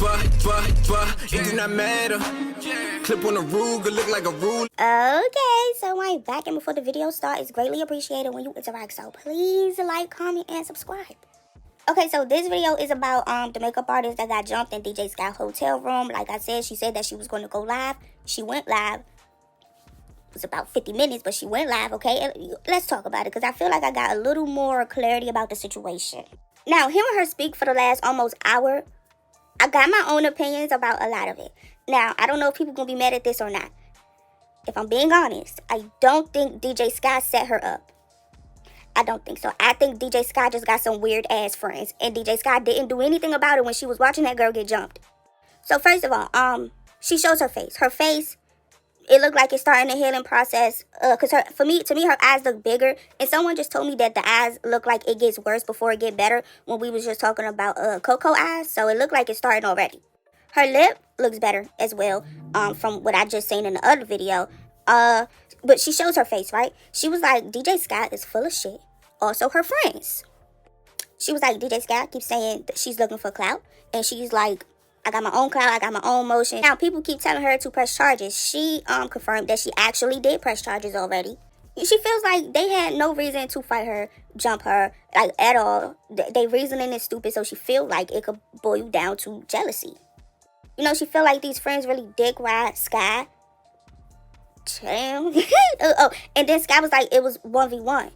It do not matter. Clip on a Ruger, look like a rule. Okay, so I'm back, and before the video starts, it's greatly appreciated when you interact, so please like, comment, and subscribe. Okay, so this video is about the makeup artist that got jumped in DJ Sky's hotel room. Like I said, she said that she was going to go live. She went live. It was about 50 minutes, but she went live, okay? And let's talk about it, because I feel like I got a little more clarity about the situation. Now, hearing her speak for the last almost hour, I got my own opinions about a lot of it. Now, I don't know if people going to be mad at this or not. If I'm being honest, I don't think DJ Sky set her up. I don't think so. I think DJ Sky just got some weird ass friends, and DJ Sky didn't do anything about it when she was watching that girl get jumped. So first of all, she shows her face. Her face, it looked like it's starting the healing process. Cause to me, her eyes look bigger. And someone just told me that the eyes look like it gets worse before it get better when we was just talking about Coco eyes. So it looked like it's starting already. Her lip looks better as well. From what I just seen in the other video. But she shows her face, right? She was like, DJ Sky is full of shit. Also her friends. She was like, DJ Sky keeps saying that she's looking for clout. And she's like, I got my own clout, I got my own motion. Now, people keep telling her to press charges. She confirmed that she actually did press charges already. She feels like they had no reason to fight her, jump her, like, at all. They reasoning is stupid, so she feel like it could boil down to jealousy. You know, she feel like these friends really dick ride Sky. Damn. Oh, and then Sky was like, it was 1v1.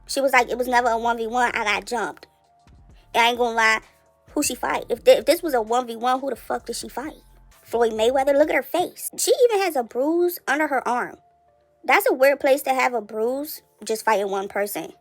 She was like, it was never a 1v1, I got jumped. And I ain't gonna lie. Who she fight? If this was a 1v1, who the fuck did she fight? Floyd Mayweather? Look at her face. She even has a bruise under her arm. That's a weird place to have a bruise just fighting one person.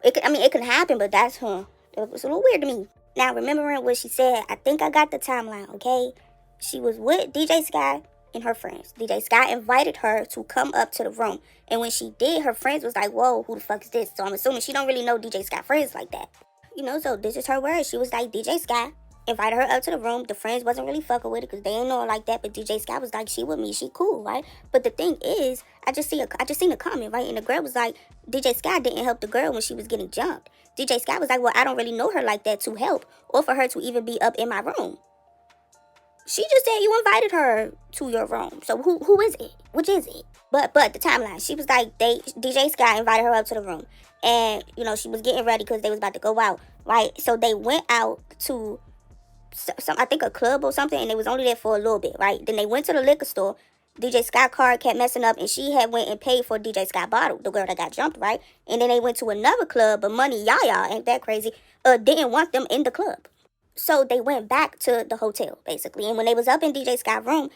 It can happen, but that's her. It was a little weird to me. Now, remembering what she said, I think I got the timeline, okay? She was with DJ Sky and her friends. DJ Sky invited her to come up to the room. And when she did, her friends was like, whoa, who the fuck is this? So I'm assuming she don't really know DJ Sky friends like that. You know, so this is her word. She was like, DJ Sky invited her up to the room. The friends wasn't really fucking with it because they ain't know her like that. But DJ Sky was like, she with me, she cool, right? But the thing is, I just seen a comment, right? And the girl was like, DJ Sky didn't help the girl when she was getting jumped. DJ Sky was like, well, I don't really know her like that to help or for her to even be up in my room. She just said you invited her to your room. So who is it? Which is it? But the timeline, she was like, DJ Sky invited her up to the room. And, you know, she was getting ready because they was about to go out, right? So they went out to I think a club or something, and they was only there for a little bit, right? Then they went to the liquor store. DJ Sky card kept messing up, and she had went and paid for DJ Sky bottle, the girl that got jumped, right? And then they went to another club, but Money Yaya, ain't that crazy, didn't want them in the club. So they went back to the hotel, basically. And when they was up in DJ Sky's room,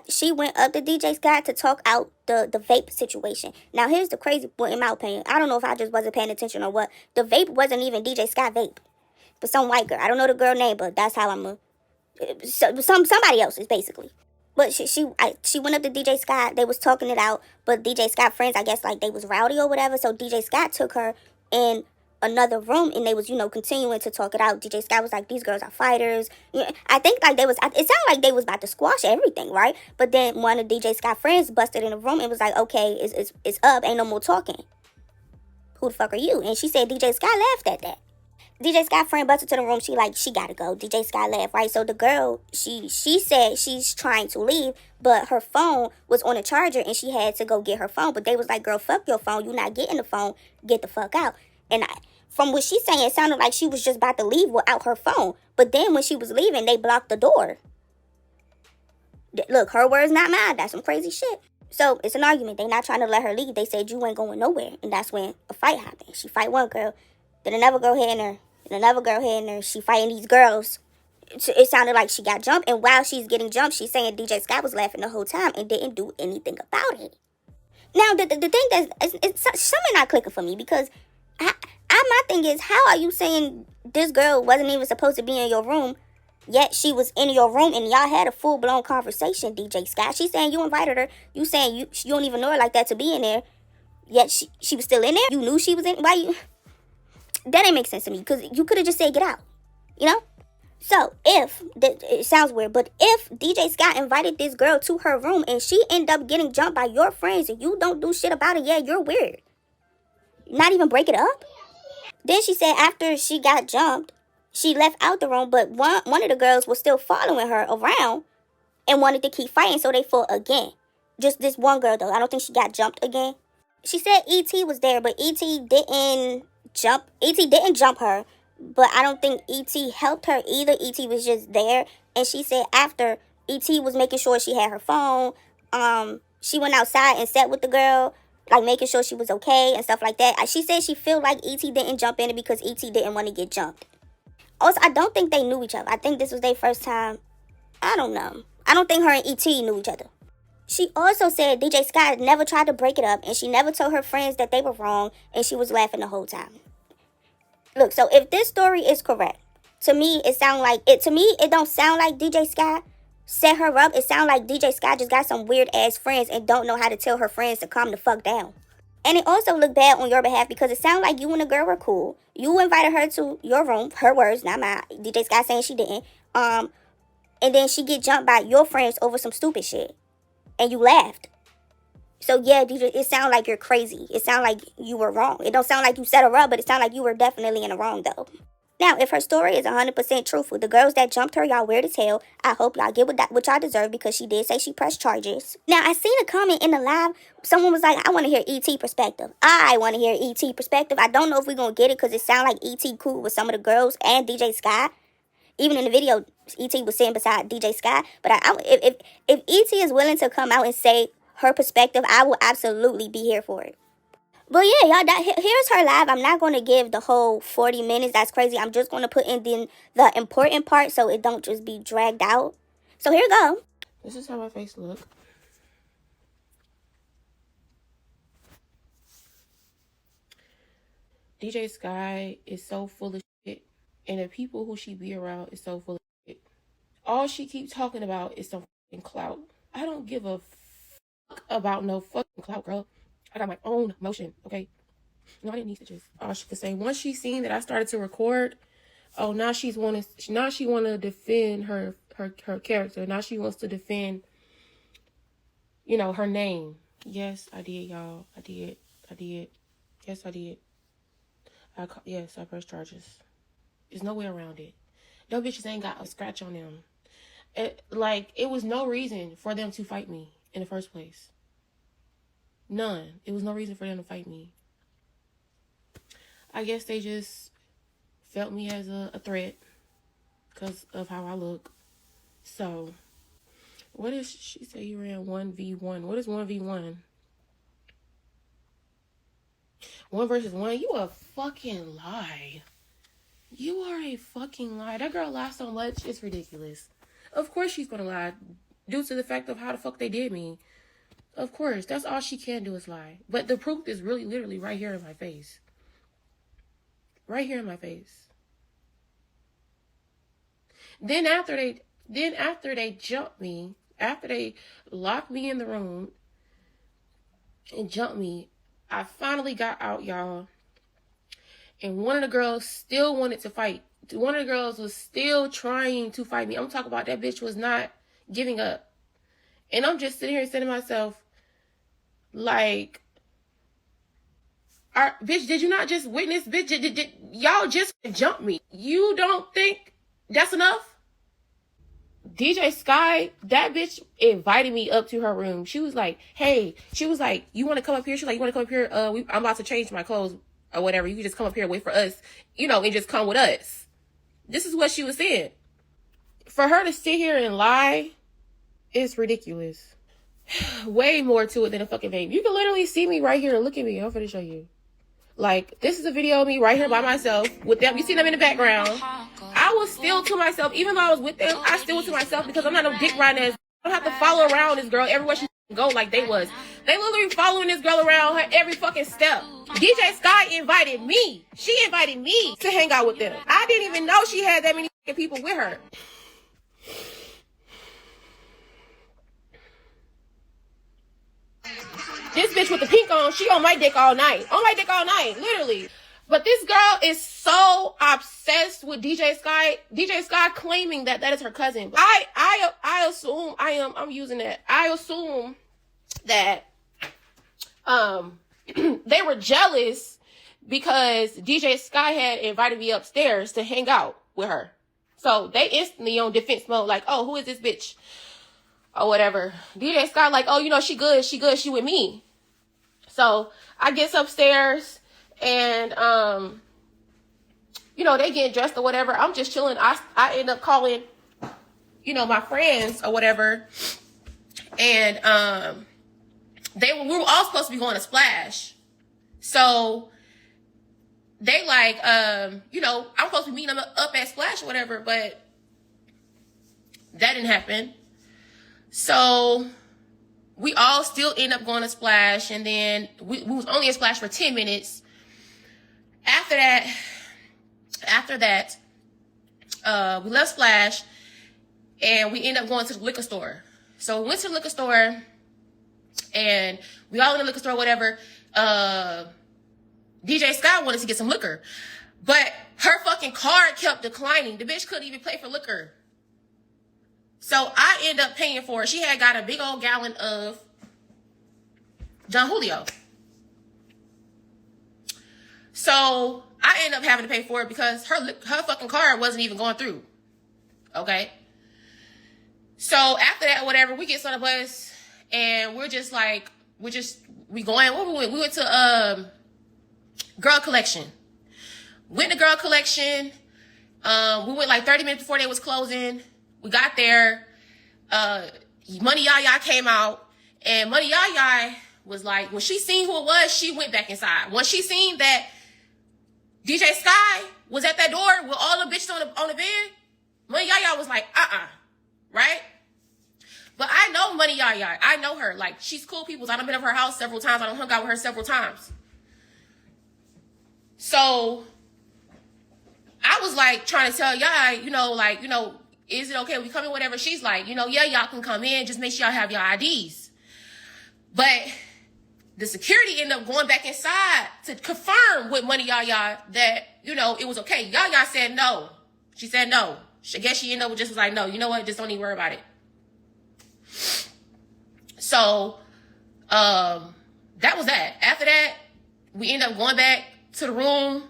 she went up to DJ Sky to talk out the vape situation. Now, here's the crazy point, in my opinion. I don't know if I just wasn't paying attention or what. The vape wasn't even DJ Sky vape. But some white girl. I don't know the girl name, but that's how somebody else's, basically. But she went up to DJ Sky. They was talking it out. But DJ Sky friends, I guess, like, they was rowdy or whatever. So DJ Sky took her in another room, and they was, you know, continuing to talk it out. DJ Sky was like, these girls are fighters. You know, I think like it sounded like they was about to squash everything, right? But then one of DJ Sky friends busted in the room and was like, okay, it's up, ain't no more talking. Who the fuck are you? And she said DJ Sky laughed at that. DJ Sky friend busted to the room. She like, she gotta go. DJ Sky laughed, right? So the girl, she said she's trying to leave, but her phone was on a charger and she had to go get her phone. But they was like, girl, fuck your phone. You not getting the phone. Get the fuck out. And from what she's saying, it sounded like she was just about to leave without her phone. But then when she was leaving, they blocked the door. Look, her words, not mine. That's some crazy shit. So it's an argument. They not trying to let her leave. They said you ain't going nowhere. And that's when a fight happened. She fight one girl. Then another girl hitting her. And another girl hitting her. She fighting these girls. It sounded like she got jumped. And while she's getting jumped, she's saying DJ Sky was laughing the whole time and didn't do anything about it. Now, the thing it's something not clicking for me because my thing is, how are you saying this girl wasn't even supposed to be in your room, yet she was in your room and y'all had a full-blown conversation, DJ Sky? She's saying you invited her. You saying you don't even know her like that to be in there, yet she was still in there? You knew she was in. Why you? That ain't make sense to me because you could have just said get out, you know? So it sounds weird, but if DJ Sky invited this girl to her room and she ended up getting jumped by your friends and you don't do shit about it, yeah, you're weird. Not even break it up? Then she said after she got jumped, She left out the room, but one of the girls was still following her around and wanted to keep fighting, so they fought again. Just this one girl, though. I don't think she got jumped again. She said E.T. was there, but E.T. didn't jump. E.T. didn't jump her, but I don't think E.T. helped her either. E.T. was just there, and she said after, E.T. was making sure she had her phone. She went outside and sat with the girl, like making sure she was okay and stuff like that. She said she felt like E.T. didn't jump in it because E.T. didn't want to get jumped. Also, I don't think they knew each other. I think this was their first time. I don't know. I don't think her and E.T. knew each other. She also said DJ Sky never tried to break it up, and she never told her friends that they were wrong, and she was laughing the whole time. Look, so if this story is correct, to me it don't sound like DJ Sky set her up. It sounds like DJ Sky just got some weird ass friends and don't know how to tell her friends to calm the fuck down. And it also looked bad on your behalf because it sounded like you and the girl were cool. You invited her to your room, her words, not mine. DJ Sky saying she didn't. And then she get jumped by your friends over some stupid shit. And you laughed. So yeah, DJ, it sounds like you're crazy. It sounds like you were wrong. It don't sound like you set her up, but it sounds like you were definitely in the wrong though. Now, if her story is 100% truthful, the girls that jumped her, y'all weird as hell. I hope y'all get what y'all deserve because she did say she pressed charges. Now, I seen a comment in the live. Someone was like, I want to hear E.T. perspective. I want to hear E.T. perspective. I don't know if we're going to get it because it sounds like E.T. cool with some of the girls and DJ Sky. Even in the video, E.T. was sitting beside DJ Sky. But if E.T. is willing to come out and say her perspective, I will absolutely be here for it. But yeah, y'all, here's her live. I'm not going to give the whole 40 minutes. That's crazy. I'm just going to put in the important part so it don't just be dragged out. So here we go. This is how my face look. DJ Sky is so full of shit. And the people who she be around is so full of shit. All she keeps talking about is some fucking clout. I don't give a fuck about no fucking clout, girl. I got my own motion, okay? No, I didn't need stitches. All she could say, once she seen that I started to record, oh, now she want to defend her character. Now she wants to defend, you know, her name. Yes, I did, y'all. I did. Yes, I did. Yes, I pressed charges. There's no way around it. No bitches ain't got a scratch on them. It was no reason for them to fight me in the first place. None. It was no reason for them to fight me. I guess they just felt me as a threat because of how I look. So, what is she say you ran 1v1? What is 1v1? 1 versus 1? You a fucking lie. You are a fucking lie. That girl lied so much, it's ridiculous. Of course she's gonna lie due to the fact of how the fuck they did me. Of course, that's all she can do is lie. But the proof is really literally right here in my face. Right here in my face. Then after they jumped me, after they locked me in the room and jumped me, I finally got out, y'all. And one of the girls still wanted to fight. One of the girls was still trying to fight me. I'm talking about that bitch was not giving up. And I'm just sitting here saying to myself, like, bitch, did you not just witness? Bitch, did y'all just jump me? You don't think that's enough? DJ Sky, that bitch invited me up to her room. She was like, hey, you want to come up here? She's like, you want to come up here? I'm about to change my clothes or whatever. You can just come up here and wait for us, and just come with us. This is what she was saying. For her to sit here and lie, it's ridiculous. Way more to it than a fucking vape. You can literally see me right here. Look at me. I'm gonna show you. Like, this is a video of me right here by myself with them. You see them in the background. I was still to myself. Even though I was with them, I still was to myself because I'm not no dick riding ass. I don't have to follow around this girl everywhere she go like they was. They literally following this girl around her every fucking step. DJ Sky invited me. She invited me to hang out with them. I didn't even know she had that many people with her. This bitch with the pink on, she on my dick all night. On my dick all night, literally. But this girl is so obsessed with DJ Sky. DJ Sky claiming that is her cousin. I assume, I'm using that. I assume that they were jealous because DJ Sky had invited me upstairs to hang out. with her. So they instantly on defense mode, like, oh, who is this bitch? Or whatever. DJ Scott like, oh, you know, she good, she with me. So I gets upstairs and, you know, they getting dressed or whatever. I'm just chilling. I end up calling, you know, my friends or whatever. And we were all supposed to be going to Splash. So they like, you know, I'm supposed to be meeting them up at Splash or whatever, but that didn't happen. So we all still end up going to Splash, and then we was only at Splash for 10 minutes. After that, we left Splash, and we ended up going to the liquor store. So we went to the liquor store, and we all in the liquor store, whatever. DJ Scott wanted to get some liquor, but her fucking card kept declining. The bitch couldn't even pay for liquor. So I end up paying for it. She had got a big old gallon of Don Julio. So I end up having to pay for it because her fucking card wasn't even going through. Okay. So after that, whatever, we get on the bus and we're just like, we going, where we went? We went to Girl Collection. Went to Girl Collection. We went like 30 minutes before they was closing. We got there. Money Yaya came out, and Money Yaya was like, when she seen who it was, she went back inside. When she seen that DJ Sky was at that door with all the bitches on the bed, Money Yaya was like, right? But I know Money Yaya. I know her. Like, she's cool people. I done been to her house several times. I done hung out with her several times. So I was like trying to tell Yaya, you know, like, you know, is it okay we come in, whatever? She's like, you know, yeah, y'all can come in. Just make sure y'all have your IDs. But the security ended up going back inside to confirm with Money Yaya that, you know, it was okay. Yaya said no. She said no. I guess she ended up just was like, no, you know what? Just don't even worry about it. So, that was that. After that, we ended up going back to the room.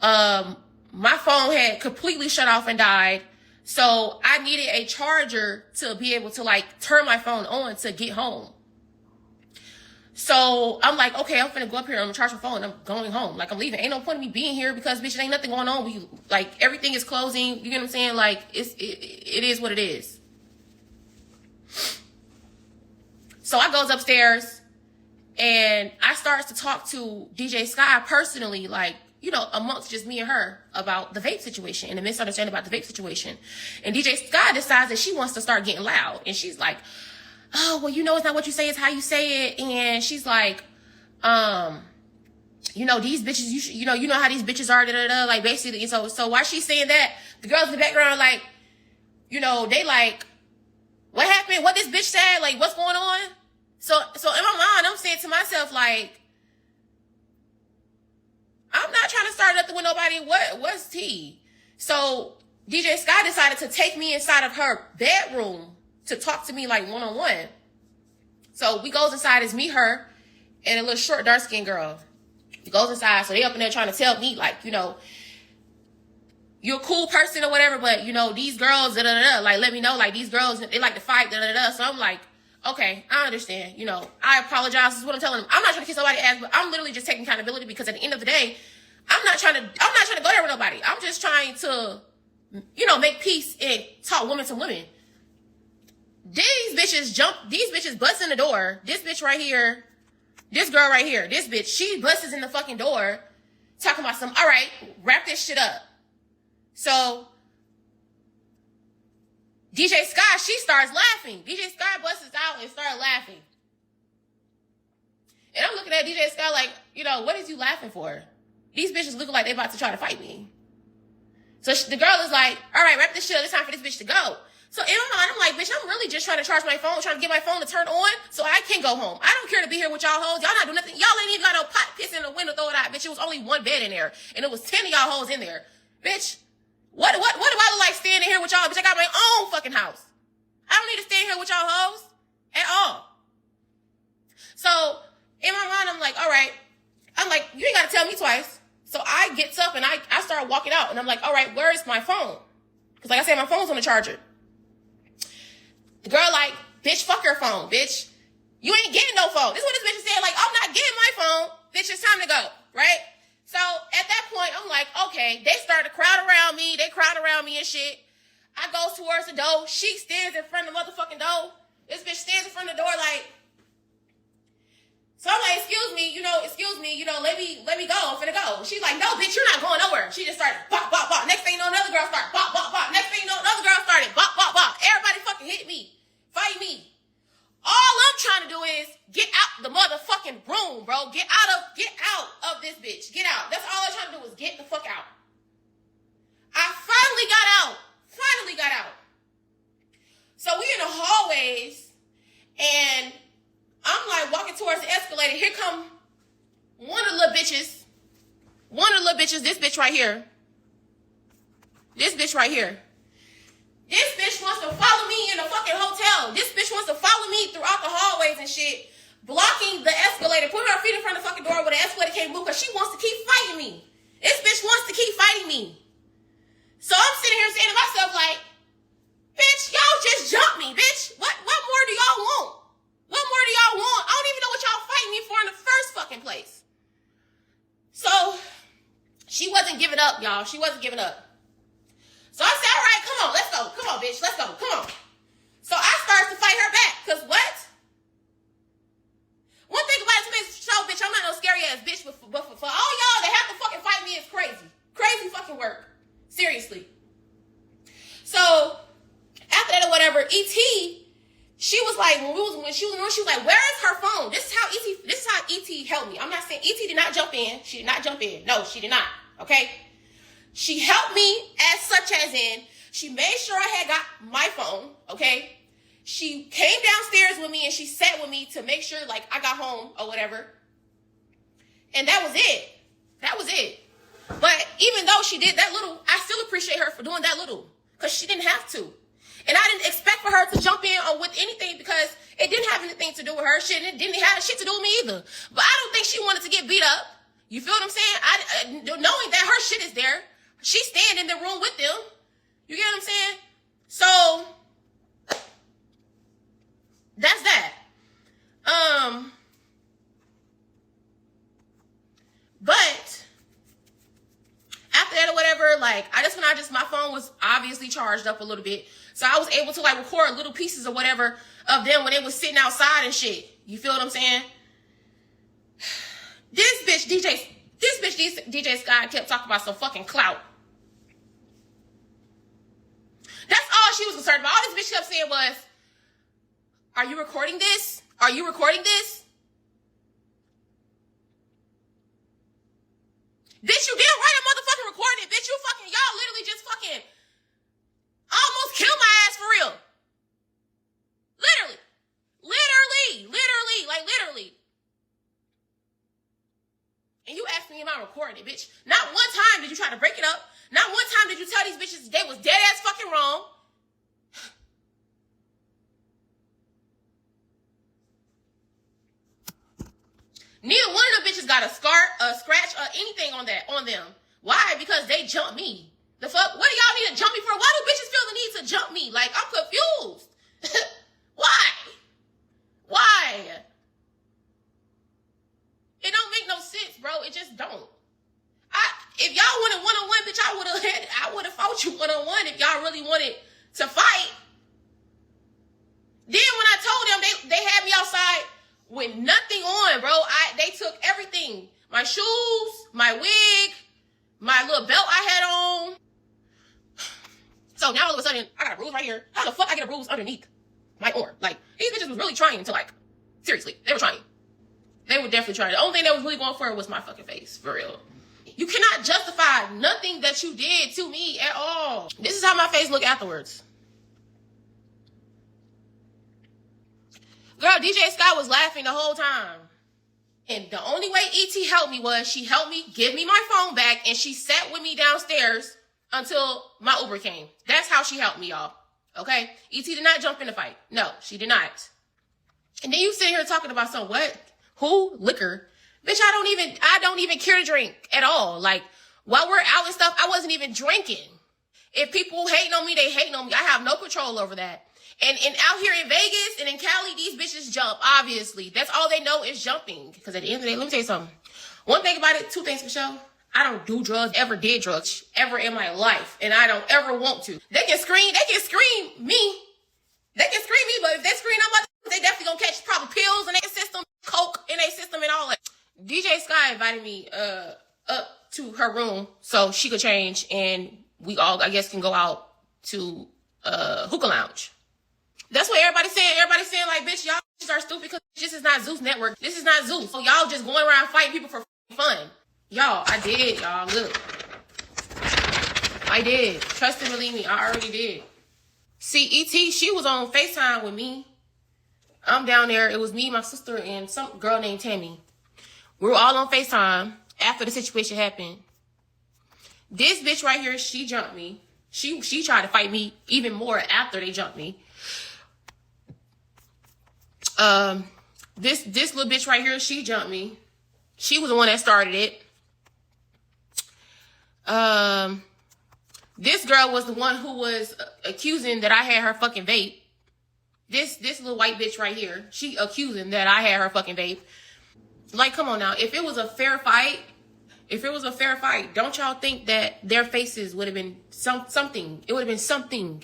My phone had completely shut off and died. So I needed a charger to be able to like turn my phone on to get home. So I'm like, okay, I'm finna go up here. I'm gonna charge my phone. I'm going home. Like, I'm leaving. Ain't no point in me being here because, bitch, it ain't nothing going on. Like, everything is closing. You know what I'm saying? Like, it is what it is. So I goes upstairs and I starts to talk to DJ Sky personally, like, you know, amongst just me and her about the vape situation and the misunderstanding about the vape situation. And DJ Sky decides that she wants to start getting loud. And she's like, oh, well, you know, it's not what you say, it's how you say it. And she's like, you know, these bitches, you know how these bitches are, like, basically. So while she's saying that, the girls in the background, like, you know, they like, what happened? What this bitch said? Like, what's going on? So in my mind, I'm saying to myself, like, I'm not trying to start nothing with nobody. What's tea? So DJ Sky decided to take me inside of her bedroom to talk to me like one-on-one. So we goes inside, it's me, her, and a little short, dark-skinned girl. We goes inside, so they up in there trying to tell me, like, you know, you're a cool person or whatever, but, you know, these girls, like, let me know, like, these girls, they like to fight, So I'm like, okay, I understand. You know, I apologize. This is what I'm telling them. I'm not trying to kiss somebody's ass, but I'm literally just taking accountability because at the end of the day, I'm not trying to go there with nobody. I'm just trying to, you know, make peace and talk women to women. These bitches bust in the door. This bitch right here, this girl right here, this bitch, she busts in the fucking door talking about all right, wrap this shit up. So DJ Sky, she starts laughing. DJ Sky busts out and starts laughing. And I'm looking at DJ Sky like, you know, what is you laughing for? These bitches looking like they about to try to fight me. So the girl is like, all right, wrap this shit up. It's time for this bitch to go. So in my mind, I'm like, bitch, I'm really just trying to charge my phone, trying to get my phone to turn on so I can go home. I don't care to be here with y'all hoes. Y'all not doing nothing. Y'all ain't even got no pot piss in the window, throw it out. Bitch, it was only one bed in there. And it was 10 of y'all hoes in there. Bitch, what do I look like standing here with y'all? Bitch, I got my own fucking house. I don't need to stand here with y'all hoes at all. So in my mind, I'm like, all right. I'm like, you ain't got to tell me twice. So I gets up and I start walking out, and I'm like, all right, where is my phone? Because like I said, my phone's on the charger. The girl like, bitch, fuck your phone, bitch. You ain't getting no phone. This is what this bitch is saying, like, I'm not getting my phone. Bitch, it's time to go, right? So at that point, I'm like, okay, they start to crowd around me. They crowd around me and shit. I go towards the door. She stands in front of the motherfucking door. This bitch stands in front of the door like, so I'm like, excuse me, let me go. I'm finna go. She's like, no, bitch, you're not going nowhere. She just started bop, bop, bop. Next thing you know, another girl started bop, bop, bop. Next thing you know, another girl started bop, bop, bop. Everybody fucking hit me. Fight me. All I'm trying to do is get out the motherfucking room, bro. Get out of this bitch. Get out. That's all I'm trying to do is get the fuck out. I finally got out. So we in the hallways, and I'm like walking towards the escalator. Here come one of the little bitches. This bitch right here. This bitch wants to follow me in the fucking hotel. This bitch wants to follow me throughout the hallways and shit, blocking the escalator, putting her feet in front of the fucking door where the escalator can't move because she wants to keep fighting me. This bitch wants to keep fighting me. So I'm sitting here saying to myself like, bitch, y'all just jumped me, bitch. What more do y'all want? What more do y'all want? I don't even know what y'all fighting me for in the first fucking place. So she wasn't giving up, y'all. She wasn't giving up. So I said, all right, come on, let's go. Come on, bitch, let's go. Come on. So I started to fight her back, because what? One thing about it to me is, so, bitch, I'm not no scary ass bitch, but for all y'all that have to fucking fight me is crazy. Crazy fucking work. Seriously. So after that or whatever, E.T., she was like, when she was like, where is her phone? This is how E.T. helped me. I'm not saying E.T. did not jump in. She did not jump in. No, she did not. Okay? She helped me as such as in, she made sure I had got my phone, okay? She came downstairs with me and she sat with me to make sure, like, I got home or whatever. And that was it. But even though she did that little, I still appreciate her for doing that little. Because she didn't have to. And I didn't expect for her to jump in or with anything because it didn't have anything to do with her. It didn't have shit to do with me either. But I don't think she wanted to get beat up. You feel what I'm saying? Knowing that her shit is there, she's staying in the room with them. You get what I'm saying? So that's that. But after that or whatever, like my phone was obviously charged up a little bit. So I was able to like record little pieces or whatever of them when they was sitting outside and shit. You feel what I'm saying? This bitch DJ Sky kept talking about some fucking clout. That's all she was concerned about. All this bitch kept saying was, are you recording this? Are you recording this? Bitch, you didn't write a motherfucking recording. Bitch, y'all literally just fucking almost killed my ass for real. Literally. And you asked me, am I recording it, bitch? Not one time did you try to break it up. Not one time did you tell these bitches they was dead ass fucking wrong. Neither one of them bitches got a scratch, or anything on them. Why? Because they jumped me. The fuck? What do y'all need to jump me for? Why do bitches feel the need to jump me? Like, I'm confused. Why? It don't make no sense, bro. It just don't. If y'all wanted one-on-one, bitch, I would have fought you one-on-one if y'all really wanted to fight. Then when I told them, they had me outside with nothing on, bro. They took everything. My shoes, my wig, my little belt I had on. So now all of a sudden, I got a bruise right here. How the fuck I get a bruise underneath my arm? Like, these bitches was really trying to, like, seriously, they were trying. They were definitely trying. The only thing they was really going for was my fucking face, for real. You cannot justify nothing that you did to me at all. This is how my face looked afterwards. Girl, DJ Sky was laughing the whole time. And the only way E.T. helped me was she helped me give me my phone back and she sat with me downstairs until my Uber came. That's how she helped me, y'all. Okay? E.T. did not jump in the fight. No, she did not. And then you sit here talking about some what? Who? Liquor. Bitch, I don't even care to drink at all. Like, while we're out and stuff, I wasn't even drinking. If people hating on me, they hating on me. I have no control over that. And out here in Vegas and in Cali, these bitches jump, obviously. That's all they know is jumping. Because at the end of the day, let me tell you something. One thing about it, two things for sure. I don't do drugs, ever did drugs, ever in my life. And I don't ever want to. They can scream me. They can scream me, but if they scream, they definitely gonna catch probably pills in their system, coke in their system and all that. DJ Sky invited me up to her room so she could change and we all, I guess, can go out to hookah lounge. That's what everybody's saying. Everybody's saying, like, bitch, y'all are stupid because this is not Zeus Network. This is not Zeus. So y'all just going around fighting people for fun. Y'all, I did, y'all. Look. I did. Trust and believe me, I already did. See, E.T., she was on FaceTime with me. I'm down there. It was me, my sister, and some girl named Tammy. We were all on FaceTime after the situation happened. This bitch right here, she jumped me. She tried to fight me even more after they jumped me. This little bitch right here, she jumped me. She was the one that started it. This girl was the one who was accusing that I had her fucking vape. This little white bitch right here, she accusing that I had her fucking vape. Like, come on now. If it was a fair fight, don't y'all think that their faces would have been something? It would have been something.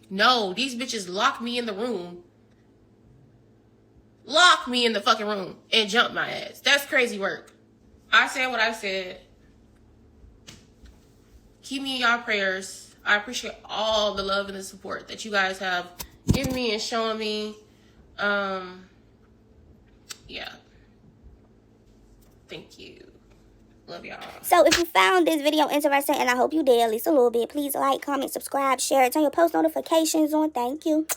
No, these bitches locked me in the room. Locked me in the fucking room and jumped my ass. That's crazy work. I said what I said. Keep me in y'all prayers. I appreciate all the love and the support that you guys have given me and shown me. Yeah. Thank you. Love y'all. So if you found this video interesting, and I hope you did, at least a little bit, please like, comment, subscribe, share it, turn your post notifications on. Thank you.